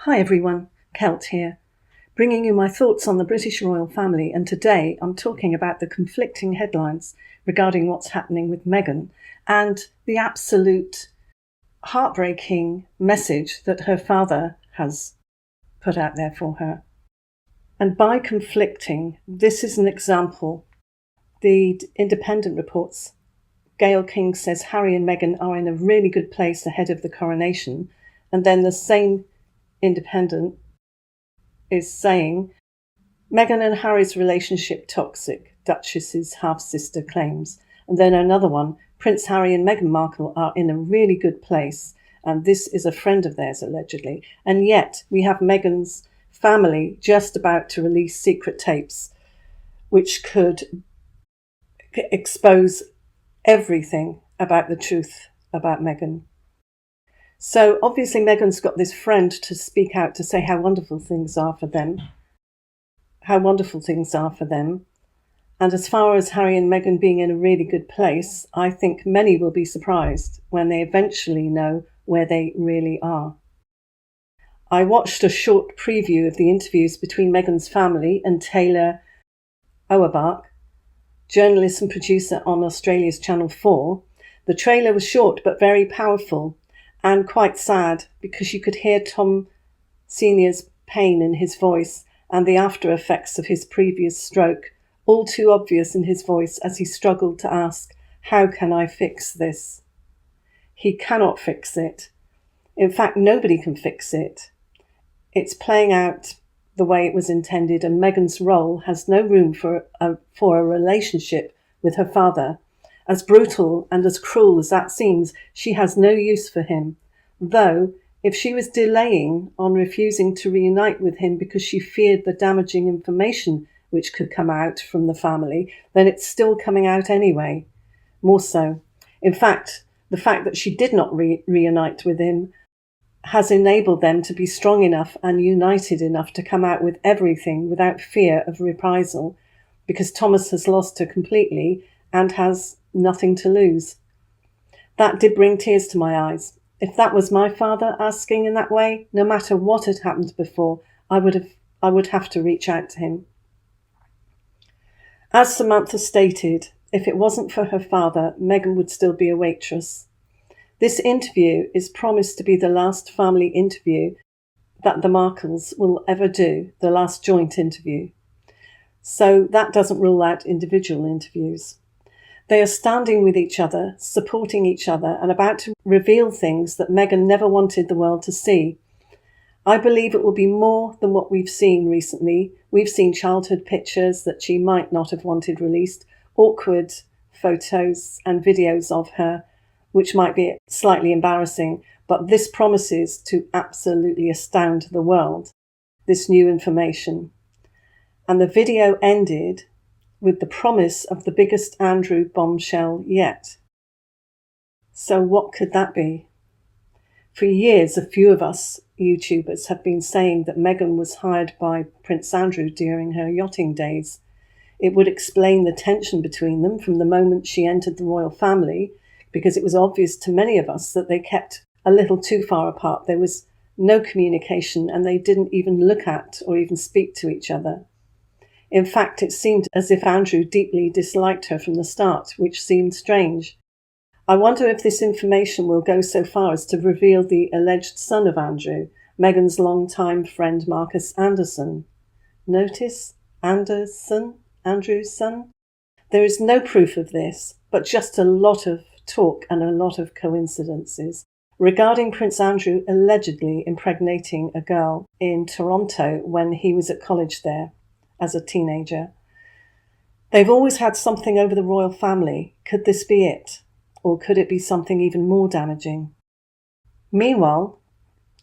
Hi everyone, Kelt here, bringing you my thoughts on the British royal family, and today I'm talking about the conflicting headlines regarding what's happening with Meghan and the absolute heartbreaking message that her father has put out there for her. And by conflicting, this is an example. The Independent reports, Gayle King says Harry and Meghan are in a really good place ahead of the coronation, and then the same Independent is saying Meghan and Harry's relationship toxic, Duchess's half-sister claims. And then another one, Prince Harry and Meghan Markle are in a really good place, and this is a friend of theirs allegedly. And yet we have Meghan's family just about to release secret tapes which could expose everything about the truth about Meghan. So obviously Meghan's got this friend to speak out to say how wonderful things are for them. And as far as Harry and Meghan being in a really good place, I think many will be surprised when they eventually know where they really are. I watched a short preview of the interviews between Meghan's family and Taylor Auerbach, journalist and producer on Australia's Channel 4. The trailer was short but very powerful and quite sad, because you could hear Tom Sr.'s pain in his voice and the after effects of his previous stroke, all too obvious in his voice as he struggled to ask, "How can I fix this?" He cannot fix it. In fact, nobody can fix it. It's playing out the way it was intended, and Meghan's role has no room for a relationship with her father. As brutal and as cruel as that seems, she has no use for him. Though, if she was delaying on refusing to reunite with him because she feared the damaging information which could come out from the family, then it's still coming out anyway. More so. In fact, the fact that she did not reunite with him has enabled them to be strong enough and united enough to come out with everything without fear of reprisal, because Thomas has lost her completely and has nothing to lose. That did bring tears to my eyes. If that was my father asking in that way, no matter what had happened before, I would have to reach out to him. As Samantha stated, if it wasn't for her father, Meghan would still be a waitress. This interview is promised to be the last family interview that the Markles will ever do, the last joint interview. So that doesn't rule out individual interviews. They are standing with each other, supporting each other, and about to reveal things that Meghan never wanted the world to see. I believe it will be more than what we've seen recently. We've seen childhood pictures that she might not have wanted released, awkward photos and videos of her, which might be slightly embarrassing, but this promises to absolutely astound the world, this new information. And the video ended with the promise of the biggest Andrew bombshell yet. So what could that be? For years, a few of us YouTubers have been saying that Meghan was hired by Prince Andrew during her yachting days. It would explain the tension between them from the moment she entered the royal family, because it was obvious to many of us that they kept a little too far apart. There was no communication, and they didn't even look at or even speak to each other. In fact, it seemed as if Andrew deeply disliked her from the start, which seemed strange. I wonder if this information will go so far as to reveal the alleged son of Andrew, Meghan's longtime friend Marcus Anderson. Notice Anderson, Andrew's son? There is no proof of this, but just a lot of talk and a lot of coincidences regarding Prince Andrew allegedly impregnating a girl in Toronto when he was at college there as a teenager. They've always had something over the royal family. Could this be it? Or could it be something even more damaging? Meanwhile,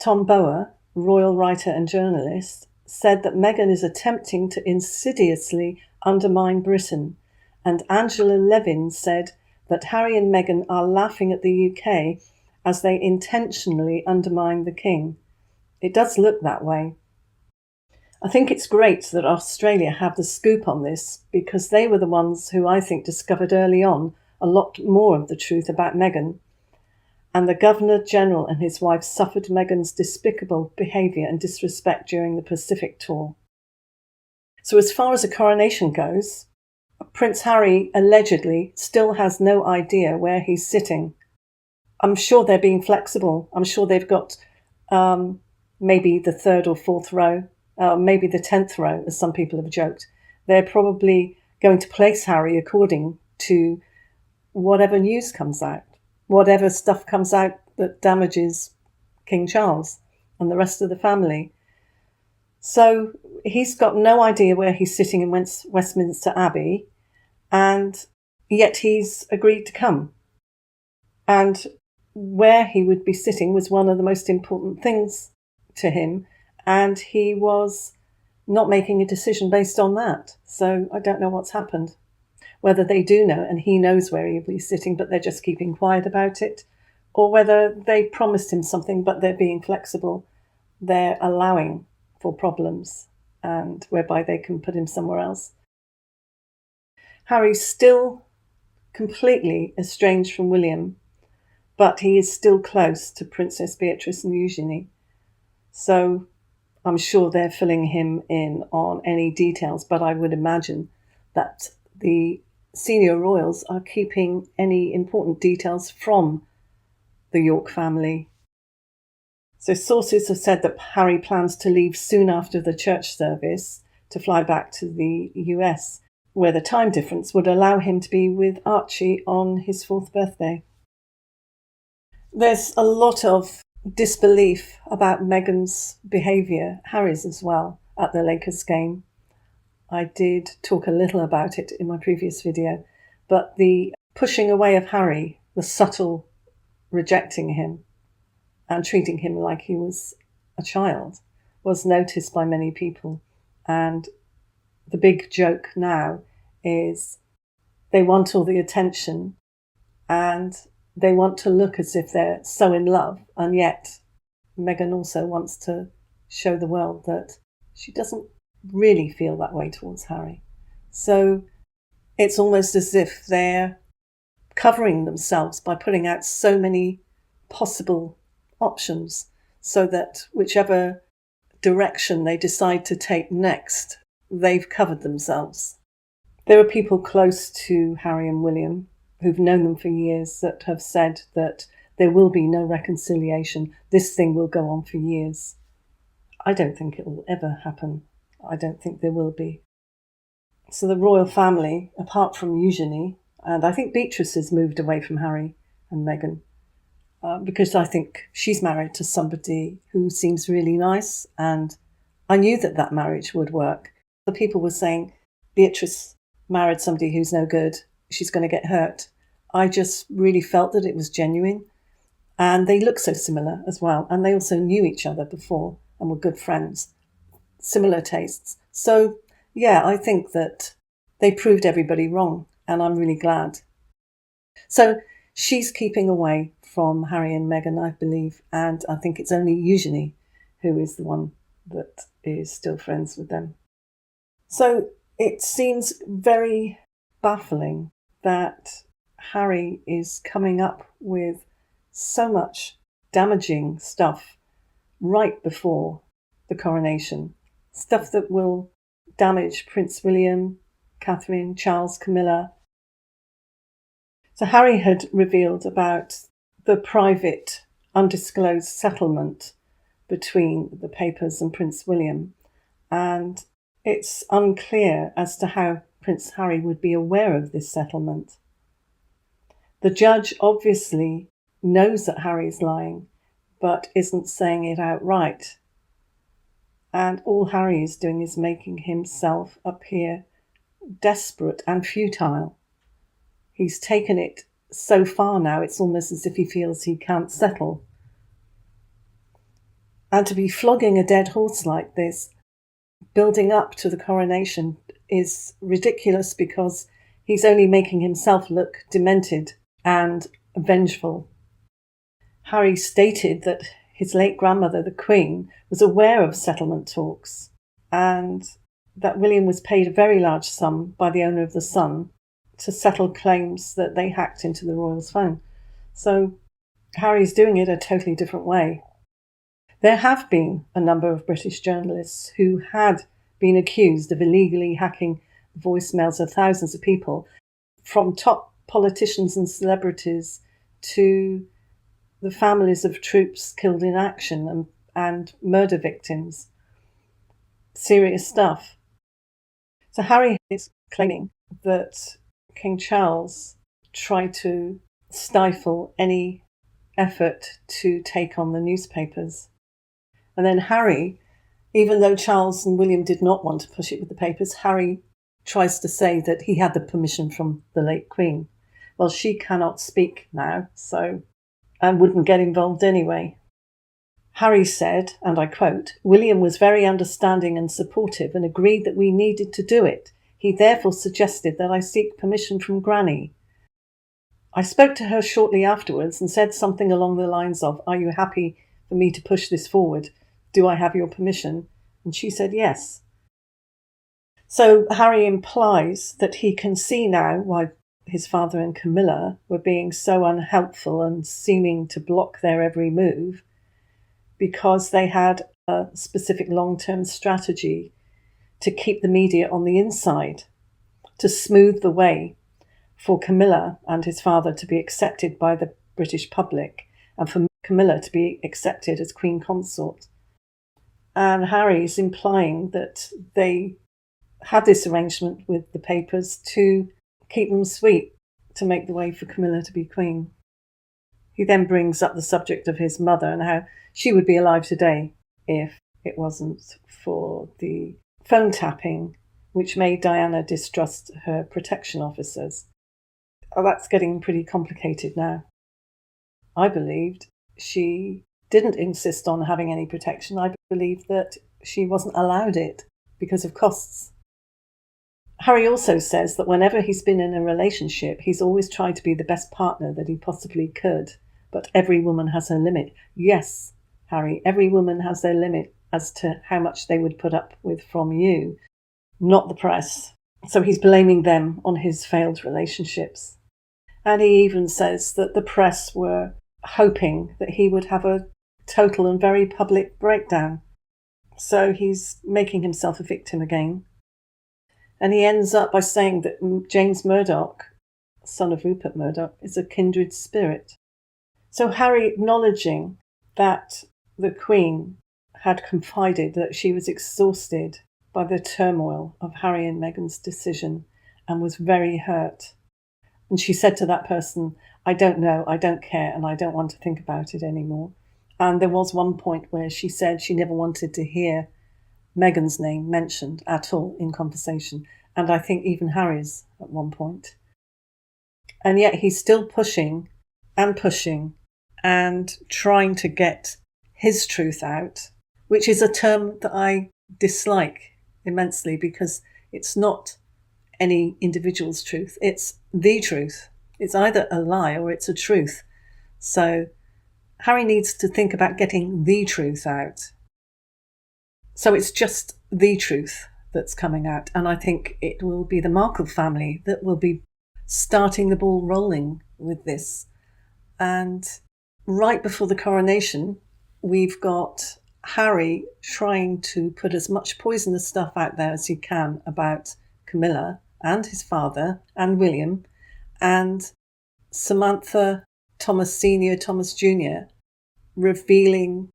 Tom Bower, royal writer and journalist, said that Meghan is attempting to insidiously undermine Britain, and Angela Levin said that Harry and Meghan are laughing at the UK as they intentionally undermine the King. It does look that way. I think it's great that Australia have the scoop on this, because they were the ones who I think discovered early on a lot more of the truth about Meghan. and the Governor-General and his wife suffered Meghan's despicable behaviour and disrespect during the Pacific tour. So as far as the coronation goes, Prince Harry allegedly still has no idea where he's sitting. I'm sure they're being flexible. I'm sure they've got maybe the third or fourth row, maybe the 10th row, as some people have joked. They're probably going to place Harry according to whatever news comes out, whatever stuff comes out that damages King Charles and the rest of the family. So he's got no idea where he's sitting in Westminster Abbey, and yet he's agreed to come. And where he would be sitting was one of the most important things to him, and he was not making a decision based on that. So I don't know what's happened. Whether they do know and he knows where he'll be sitting, but they're just keeping quiet about it, or whether they promised him something but they're being flexible. They're allowing for problems and whereby they can put him somewhere else. Harry's still completely estranged from William, but he is still close to Princess Beatrice and Eugenie. So I'm sure they're filling him in on any details, but I would imagine that the senior royals are keeping any important details from the York family. So sources have said that Harry plans to leave soon after the church service to fly back to the US, where the time difference would allow him to be with Archie on his 4th birthday. There's a lot of disbelief about Meghan's behaviour, Harry's as well, at the Lakers game. I did talk a little about it in my previous video, but the pushing away of Harry, the subtle rejecting him and treating him like he was a child, was noticed by many people. And the big joke now is they want all the attention and they want to look as if they're so in love, and yet Meghan also wants to show the world that she doesn't really feel that way towards Harry. So it's almost as if they're covering themselves by putting out so many possible options, so that whichever direction they decide to take next, they've covered themselves. There are people close to Harry and William who've known them for years that have said that there will be no reconciliation. This thing will go on for years. I don't think it will ever happen. I don't think there will be. So the royal family, apart from Eugenie, and I think Beatrice has moved away from Harry and Meghan, because I think she's married to somebody who seems really nice, and I knew that that marriage would work. The people were saying, Beatrice married somebody who's no good, she's going to get hurt. I just really felt that it was genuine, and they look so similar as well, and they also knew each other before and were good friends, similar tastes. So yeah, I think that they proved everybody wrong, and I'm really glad. So she's keeping away from Harry and Meghan, I believe, and I think it's only Eugenie who is the one that is still friends with them. So it seems very baffling that Harry is coming up with so much damaging stuff right before the coronation, stuff that will damage Prince William, Catherine, Charles, Camilla. So Harry had revealed about the private, undisclosed settlement between the Papers and Prince William, and it's unclear as to how Prince Harry would be aware of this settlement. The judge obviously knows that Harry's lying, but isn't saying it outright. And all Harry is doing is making himself appear desperate and futile. He's taken it so far now, it's almost as if he feels he can't settle. And to be flogging a dead horse like this, building up to the coronation, is ridiculous, because he's only making himself look demented and vengeful. Harry stated that his late grandmother, the Queen, was aware of settlement talks, and that William was paid a very large sum by the owner of the Sun to settle claims that they hacked into the royals' phone. So Harry's doing it a totally different way. There have been a number of British journalists who had been accused of illegally hacking the voicemails of thousands of people, from top politicians and celebrities to the families of troops killed in action and murder victims. Serious stuff. So Harry is claiming that King Charles tried to stifle any effort to take on the newspapers. And then Harry, even though Charles and William did not want to push it with the papers, Harry tries to say that he had the permission from the late Queen. Well, she cannot speak now, and wouldn't get involved anyway. Harry said, and I quote, "William was very understanding and supportive and agreed that we needed to do it. He therefore suggested that I seek permission from Granny. I spoke to her shortly afterwards and said something along the lines of, 'Are you happy for me to push this forward? Do I have your permission?' And she said yes." So Harry implies that he can see now why his father and Camilla were being so unhelpful and seeming to block their every move, because they had a specific long-term strategy to keep the media on the inside, to smooth the way for Camilla and his father to be accepted by the British public, and for Camilla to be accepted as Queen Consort. And Harry's implying that they had this arrangement with the papers to keep them sweet, to make the way for Camilla to be Queen. He then brings up the subject of his mother and how she would be alive today if it wasn't for the phone tapping, which made Diana distrust her protection officers. Oh, that's getting pretty complicated now. I believed she didn't insist on having any protection. I believed that she wasn't allowed it because of costs. Harry also says that whenever he's been in a relationship, he's always tried to be the best partner that he possibly could. But every woman has her limit. Yes, Harry, every woman has their limit as to how much they would put up with from you, not the press. So he's blaming them on his failed relationships. And he even says that the press were hoping that he would have a total and very public breakdown. So he's making himself a victim again. And he ends up by saying that James Murdoch, son of Rupert Murdoch, is a kindred spirit. So Harry acknowledging that the Queen had confided that she was exhausted by the turmoil of Harry and Meghan's decision and was very hurt. And she said to that person, "I don't know, I don't care, and I don't want to think about it anymore." And there was one point where she said she never wanted to hear Meghan's name mentioned at all in conversation, and I think even Harry's at one point. And yet he's still pushing and trying to get his truth out, which is a term that I dislike immensely because it's not any individual's truth, it's the truth. It's either a lie or it's a truth. So Harry needs to think about getting the truth out. So it's just the truth that's coming out. And I think it will be the Markle family that will be starting the ball rolling with this. And right before the coronation, we've got Harry trying to put as much poisonous stuff out there as he can about Camilla and his father and William, and Samantha, Thomas Sr., Thomas Jr. revealing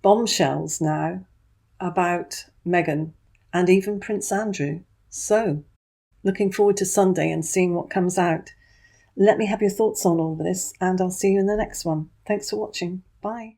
bombshells now about Meghan and even Prince Andrew. So, looking forward to Sunday and seeing what comes out. Let me have your thoughts on all this, and I'll see you in the next one. Thanks for watching. Bye.